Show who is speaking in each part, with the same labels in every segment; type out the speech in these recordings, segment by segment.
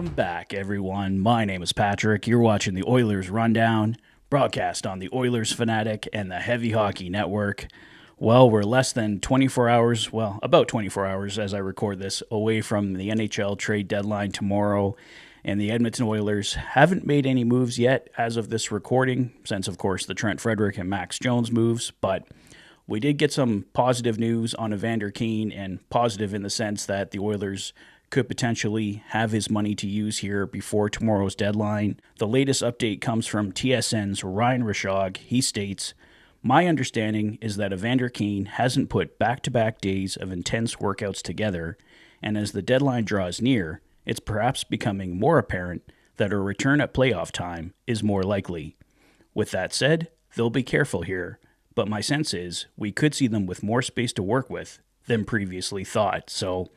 Speaker 1: Welcome back, everyone. My name is Patrick. You're watching the Oilers Rundown, broadcast on the Oilers Fanatic and the Heavy Hockey Network. Well, we're less than 24 hours, about 24 hours as I record this, away from the NHL trade deadline tomorrow. And the Edmonton Oilers haven't made any moves yet as of this recording, since, of course, the Trent Frederic and Max Jones moves. But we did get some positive news on Evander Kane, and positive in the sense that the Oilers could potentially have his money to use here before tomorrow's deadline. The latest update comes from TSN's Ryan Rishaug. He states, "My understanding is that Evander Kane hasn't put back-to-back days of intense workouts together, and as the deadline draws near, it's perhaps becoming more apparent that a return at playoff time is more likely. With that said, they'll be careful here, but my sense is we could see them with more space to work with than previously thought." So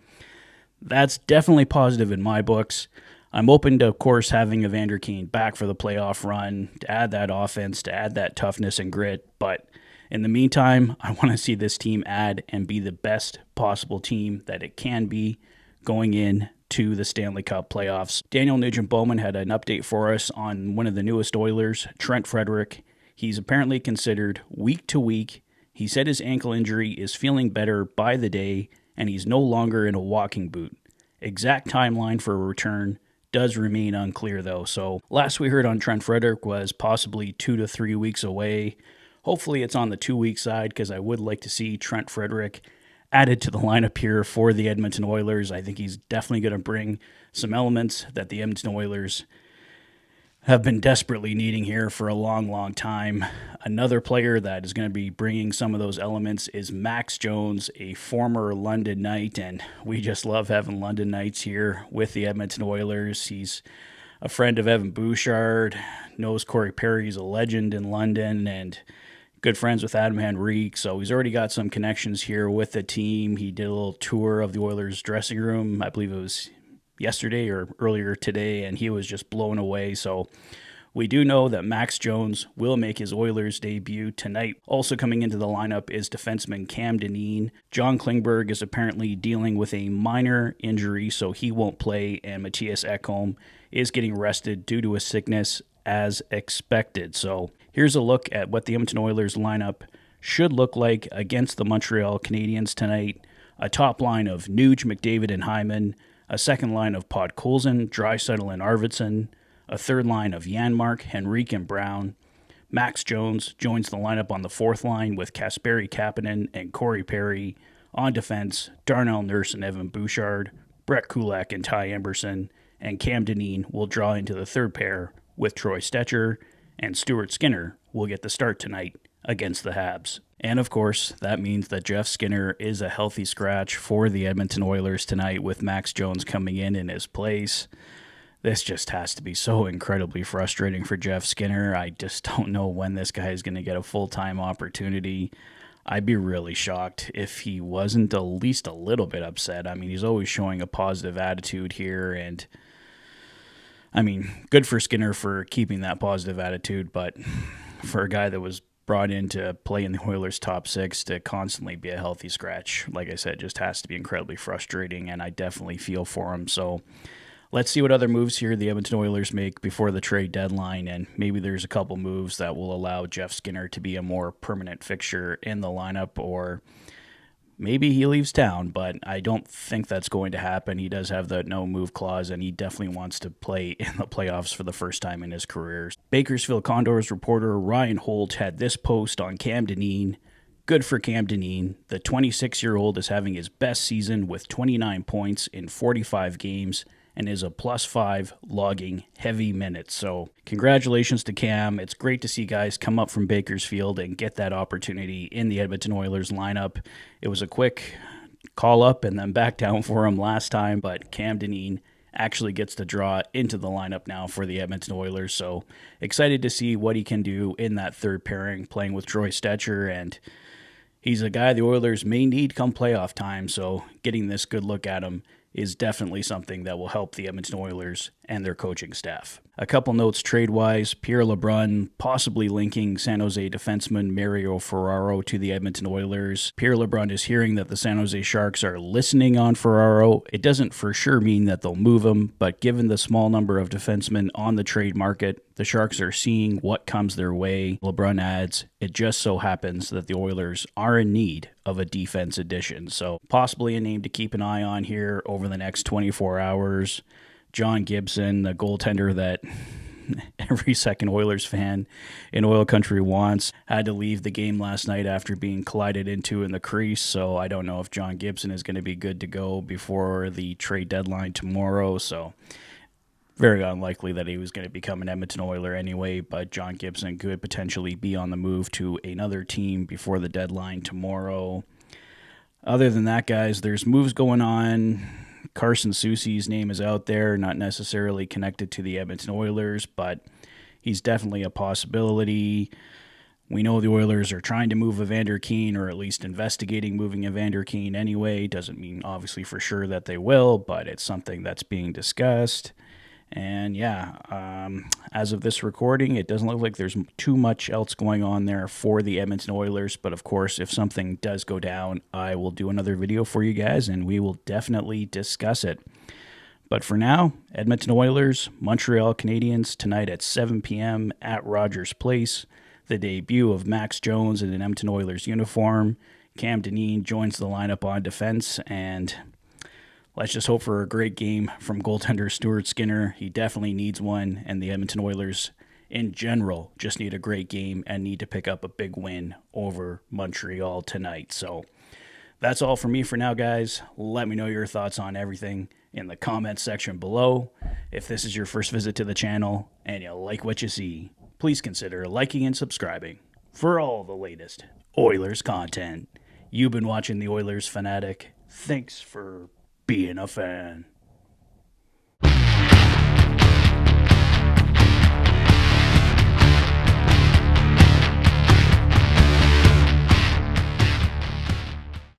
Speaker 1: that's definitely positive in my books. I'm open to, of course, having Evander Kane back for the playoff run, to add that offense, to add that toughness and grit. But in the meantime, I want to see this team add and be the best possible team that it can be going in to the Stanley Cup playoffs. Daniel Nugent-Bowman had an update for us on one of the newest Oilers, Trent Frederic. He's apparently considered week to week. He said his ankle injury is feeling better by the day, and he's no longer in a walking boot. Exact timeline for a return does remain unclear, though. So last we heard on Trent Frederic was possibly 2 to 3 weeks away. Hopefully it's on the 2-week side, because I would like to see Trent Frederic added to the lineup here for the Edmonton Oilers. I think he's definitely going to bring some elements that the Edmonton Oilers have been desperately needing here for a long, long time. Another player that is going to be bringing some of those elements is Max Jones, a former London Knight, and we just love having London Knights here with the Edmonton Oilers. He's a friend of Evan Bouchard, knows Corey Perry's a legend in London, and good friends with Adam Henrique, so he's already got some connections here with the team. He did a little tour of the Oilers dressing room, I believe it was yesterday or earlier today, and he was just blown away. So we do know that Max Jones will make his Oilers debut tonight. Also coming into the lineup is defenseman Cam Dineen. John Klingberg is apparently dealing with a minor injury, so he won't play, and Matthias Ekholm is getting rested due to a sickness as expected. So here's a look at what the Edmonton Oilers lineup should look like against the Montreal Canadiens tonight. A top line of Nuge, McDavid, and Hyman. A second line of Podkolzin, Draisaitl, and Arvidsson. A third line of Janmark, Henrique, and Brown. Max Jones joins the lineup on the fourth line with Kasperi Kapanen and Corey Perry. On defense, Darnell Nurse and Evan Bouchard, Brett Kulak and Ty Emberson, and Cam Dineen will draw into the third pair with Troy Stecher, and Stuart Skinner will get the start tonight against the Habs. And of course, that means that Jeff Skinner is a healthy scratch for the Edmonton Oilers tonight, with Max Jones coming in his place. This just has to be so incredibly frustrating for Jeff Skinner. I just don't know when this guy is going to get a full-time opportunity. I'd be really shocked if he wasn't at least a little bit upset. I mean, he's always showing a positive attitude here, and I mean, good for Skinner for keeping that positive attitude, but for a guy that was brought in to play in the Oilers' top six to constantly be a healthy scratch, like I said, just has to be incredibly frustrating, and I definitely feel for him. So let's see what other moves here the Edmonton Oilers make before the trade deadline, and maybe there's a couple moves that will allow Jeff Skinner to be a more permanent fixture in the lineup, or maybe he leaves town, but I don't think that's going to happen. He does have the no-move clause, and he definitely wants to play in the playoffs for the first time in his career. Bakersfield Condors reporter Ryan Holt had this post on Cam Dineen. Good for Cam Dineen. The 26-year-old is having his best season with 29 points in 45 games and is a +5 logging heavy minutes. So congratulations to Cam. It's great to see guys come up from Bakersfield and get that opportunity in the Edmonton Oilers lineup. It was a quick call up and then back down for him last time, but Cam Dineen actually gets to draw into the lineup now for the Edmonton Oilers. So excited to see what he can do in that third pairing, playing with Troy Stecher, and he's a guy the Oilers may need come playoff time, so getting this good look at him is definitely something that will help the Edmonton Oilers and their coaching staff. A couple notes trade-wise, Pierre LeBrun possibly linking San Jose defenseman Mario Ferraro to the Edmonton Oilers. Pierre LeBrun is hearing that the San Jose Sharks are listening on Ferraro. It doesn't for sure mean that they'll move him, but given the small number of defensemen on the trade market, the Sharks are seeing what comes their way. LeBrun adds, it just so happens that the Oilers are in need of a defense addition, so possibly a name to keep an eye on here over the next 24 hours. John Gibson, the goaltender that every second Oilers fan in oil country wants, had to leave the game last night after being collided into in the crease, so I don't know if John Gibson is going to be good to go before the trade deadline tomorrow, so very unlikely that he was going to become an Edmonton Oiler anyway, but John Gibson could potentially be on the move to another team before the deadline tomorrow. Other than that, guys, there's moves going on. Carson Soucy's name is out there, not necessarily connected to the Edmonton Oilers, but he's definitely a possibility. We know the Oilers are trying to move Evander Kane, or at least investigating moving Evander Kane anyway. Doesn't mean obviously for sure that they will, but it's something that's being discussed. And as of this recording, it doesn't look like there's too much else going on there for the Edmonton Oilers. But of course, if something does go down, I will do another video for you guys, and we will definitely discuss it. But for now, Edmonton Oilers, Montreal Canadiens tonight at 7 p.m. at Rogers Place. The debut of Max Jones in an Edmonton Oilers uniform. Cam Dineen joins the lineup on defense, and let's just hope for a great game from goaltender Stuart Skinner. He definitely needs one, and the Edmonton Oilers in general just need a great game and need to pick up a big win over Montreal tonight. So that's all for me for now, guys. Let me know your thoughts on everything in the comments section below. If this is your first visit to the channel and you like what you see, please consider liking and subscribing for all the latest Oilers content. You've been watching the Oilers Fanatic. Thanks for being a fan.